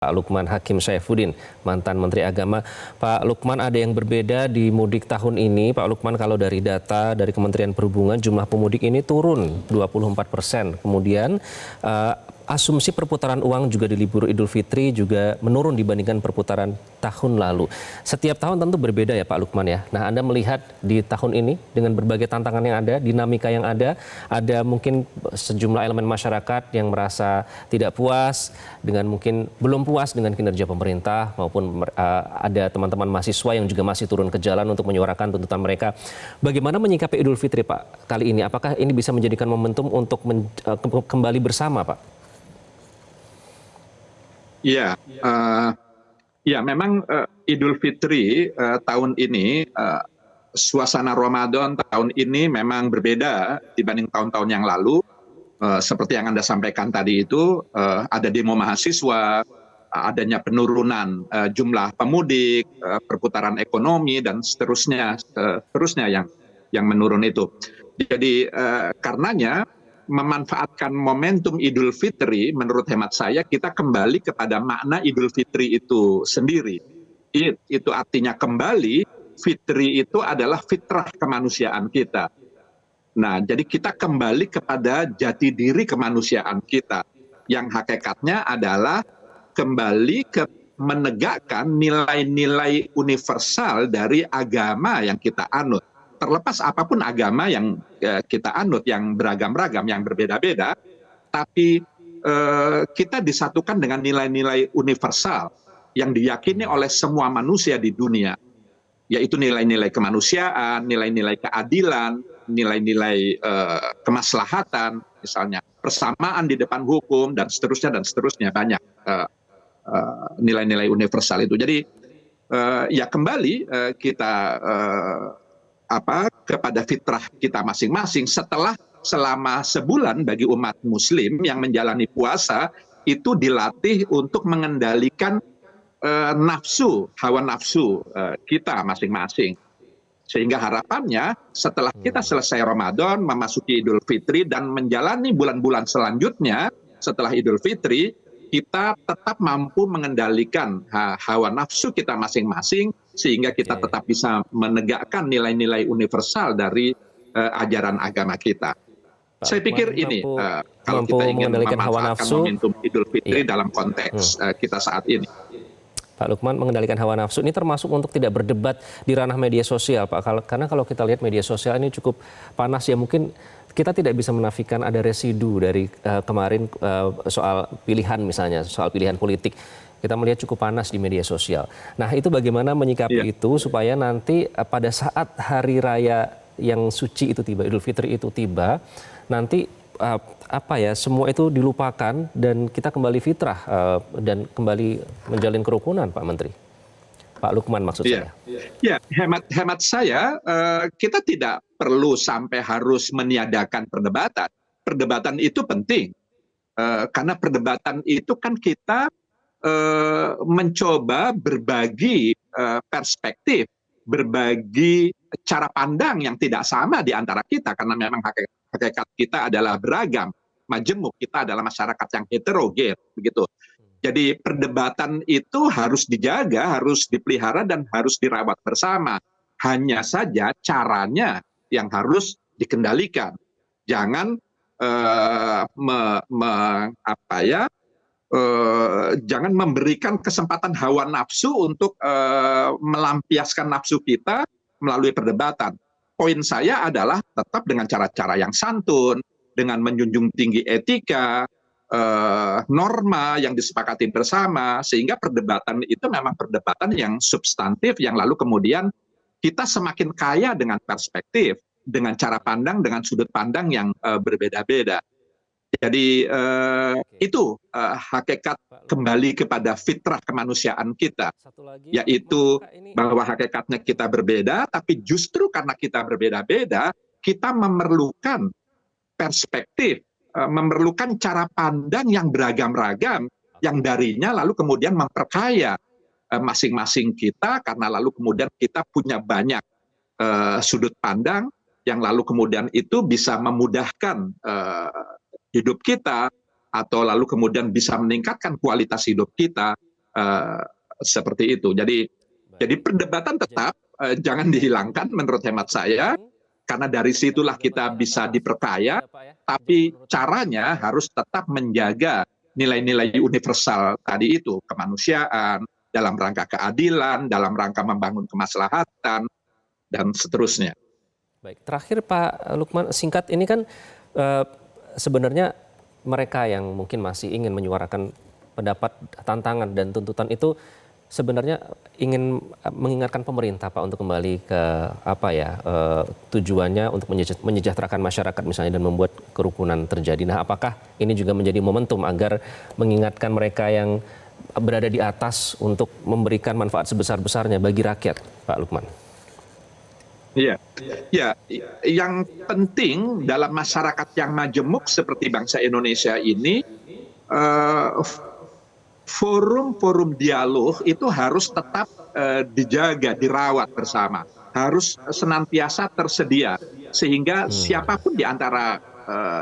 Pak Lukman Hakim Saifuddin, mantan Menteri Agama. Pak Lukman, ada yang berbeda di mudik tahun ini. Pak Lukman, kalau dari data dari Kementerian Perhubungan, jumlah pemudik ini turun 24%. Kemudian asumsi perputaran uang juga di libur Idul Fitri juga menurun dibandingkan perputaran tahun lalu. Setiap tahun tentu berbeda ya Pak Lukman ya. Nah, Anda melihat di tahun ini dengan berbagai tantangan yang ada, dinamika yang ada mungkin sejumlah elemen masyarakat yang merasa tidak puas, dengan mungkin belum puas dengan kinerja pemerintah, maupun ada teman-teman mahasiswa yang juga masih turun ke jalan untuk menyuarakan tuntutan mereka. Bagaimana menyikapi Idul Fitri Pak kali ini? Apakah ini bisa menjadikan momentum untuk kembali bersama Pak? Ya, memang Idul Fitri tahun ini, suasana Ramadan tahun ini memang berbeda dibanding tahun-tahun yang lalu. Seperti yang Anda sampaikan tadi itu, ada demo mahasiswa, adanya penurunan jumlah pemudik, perputaran ekonomi, dan seterusnya yang menurun itu. Jadi karenanya memanfaatkan momentum Idul Fitri, menurut hemat saya kita kembali kepada makna Idul Fitri itu sendiri. Itu artinya kembali, Fitri itu adalah fitrah kemanusiaan kita. Nah, jadi kita kembali kepada jati diri kemanusiaan kita, yang hakikatnya adalah kembali ke menegakkan nilai-nilai universal dari agama yang kita anut. Terlepas apapun agama yang kita anut, yang beragam-ragam, yang berbeda-beda, tapi kita disatukan dengan nilai-nilai universal yang diyakini oleh semua manusia di dunia, yaitu nilai-nilai kemanusiaan, nilai-nilai keadilan, nilai-nilai kemaslahatan, misalnya persamaan di depan hukum, dan seterusnya banyak nilai-nilai universal itu. Jadi ya kembali kita kepada fitrah kita masing-masing setelah selama sebulan bagi umat muslim yang menjalani puasa itu dilatih untuk mengendalikan hawa nafsu kita masing-masing. Sehingga harapannya setelah kita selesai Ramadan, memasuki Idul Fitri dan menjalani bulan-bulan selanjutnya setelah Idul Fitri, kita tetap mampu mengendalikan hawa nafsu kita masing-masing, sehingga kita tetap bisa menegakkan nilai-nilai universal dari ajaran agama kita. Saya pikir ini kalau kita ingin memanfaatkan momentum Idul Fitri dalam konteks kita saat ini. Pak Lukman, mengendalikan hawa nafsu ini termasuk untuk tidak berdebat di ranah media sosial, Pak. Karena kalau kita lihat media sosial ini cukup panas ya, mungkin kita tidak bisa menafikan ada residu dari kemarin soal pilihan, misalnya soal pilihan politik. Kita melihat cukup panas di media sosial. Nah, itu bagaimana menyikapi itu supaya nanti pada saat hari raya yang suci itu tiba, Idul Fitri itu tiba, nanti semua itu dilupakan dan kita kembali fitrah dan kembali menjalin kerukunan, Pak Menteri. Pak Lukman maksud saya. Ya, hemat saya kita tidak perlu sampai harus meniadakan perdebatan. Perdebatan itu penting karena perdebatan itu kan kita mencoba berbagi perspektif, berbagi cara pandang yang tidak sama di antara kita, karena memang hakikat kita adalah beragam, majemuk, kita adalah masyarakat yang heterogen, begitu. Jadi perdebatan itu harus dijaga, harus dipelihara, dan harus dirawat bersama. Hanya saja caranya yang harus dikendalikan. Jangan jangan memberikan kesempatan hawa nafsu untuk melampiaskan nafsu kita melalui perdebatan. Poin saya adalah tetap dengan cara-cara yang santun, dengan menjunjung tinggi etika, norma yang disepakati bersama, sehingga perdebatan itu memang perdebatan yang substantif, yang lalu kemudian kita semakin kaya dengan perspektif, dengan cara pandang, dengan sudut pandang yang berbeda-beda. Jadi itu hakikat kembali kepada fitrah kemanusiaan kita, yaitu bahwa hakikatnya kita berbeda, tapi justru karena kita berbeda-beda, kita memerlukan perspektif, memerlukan cara pandang yang beragam-ragam, yang darinya lalu kemudian memperkaya masing-masing kita, karena lalu kemudian kita punya banyak sudut pandang, yang lalu kemudian itu bisa memudahkan hidup kita, atau lalu kemudian bisa meningkatkan kualitas hidup kita, Eh, Seperti itu. Jadi perdebatan tetap jangan dihilangkan menurut hemat saya, karena dari situlah kita bisa diperkaya, tapi caranya harus tetap menjaga nilai-nilai universal tadi itu, kemanusiaan, dalam rangka keadilan, dalam rangka membangun kemaslahatan, dan seterusnya. Baik, terakhir Pak Lukman, singkat ini kan eh, sebenarnya mereka yang mungkin masih ingin menyuarakan pendapat, tantangan dan tuntutan itu sebenarnya ingin mengingatkan pemerintah Pak untuk kembali ke apa ya tujuannya untuk menyejahterakan masyarakat misalnya dan membuat kerukunan terjadi. Nah, apakah ini juga menjadi momentum agar mengingatkan mereka yang berada di atas untuk memberikan manfaat sebesar-besarnya bagi rakyat, Pak Lukman? Iya, ya, yang penting dalam masyarakat yang majemuk seperti bangsa Indonesia ini, eh, forum-forum dialog itu harus tetap dijaga, dirawat bersama, harus senantiasa tersedia, sehingga siapapun di antara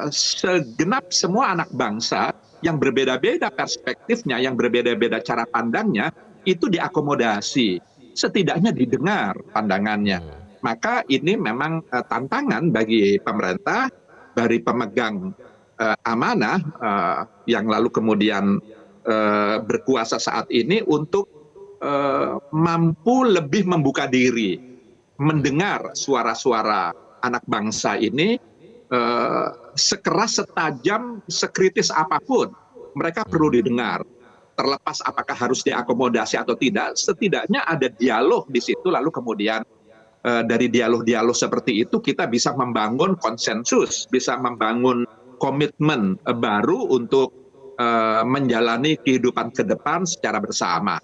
segenap semua anak bangsa yang berbeda-beda perspektifnya, yang berbeda-beda cara pandangnya, itu diakomodasi, setidaknya didengar pandangannya. Maka ini memang tantangan bagi pemerintah, dari pemegang amanah yang lalu kemudian berkuasa saat ini untuk mampu lebih membuka diri, mendengar suara-suara anak bangsa ini, sekeras, setajam, sekritis apapun, mereka perlu didengar. Terlepas apakah harus diakomodasi atau tidak, setidaknya ada dialog di situ, lalu kemudian dari dialog-dialog seperti itu kita bisa membangun konsensus, bisa membangun komitmen baru untuk menjalani kehidupan ke depan secara bersama.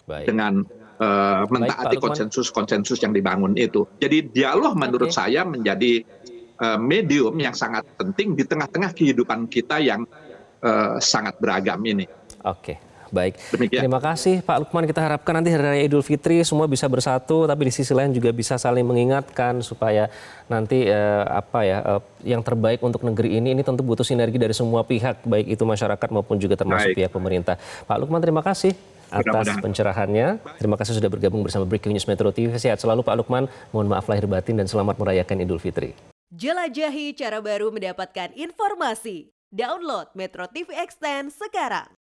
Baik. Dengan mentaati konsensus-konsensus yang dibangun itu. Jadi dialog menurut saya menjadi medium yang sangat penting di tengah-tengah kehidupan kita yang sangat beragam ini. Oke, baik. Demikian. Terima kasih Pak Lukman. Kita harapkan nanti Hari Raya Idul Fitri semua bisa bersatu, tapi di sisi lain juga bisa saling mengingatkan supaya nanti yang terbaik untuk negeri ini tentu butuh sinergi dari semua pihak, baik itu masyarakat maupun juga termasuk pihak pemerintah. Pak Lukman, terima kasih atas pencerahannya. Terima kasih sudah bergabung bersama Breaking News Metro TV. Sehat selalu Pak Lukman. Mohon maaf lahir batin dan selamat merayakan Idul Fitri. Jelajahi cara baru mendapatkan informasi. Download Metro TV Extend sekarang.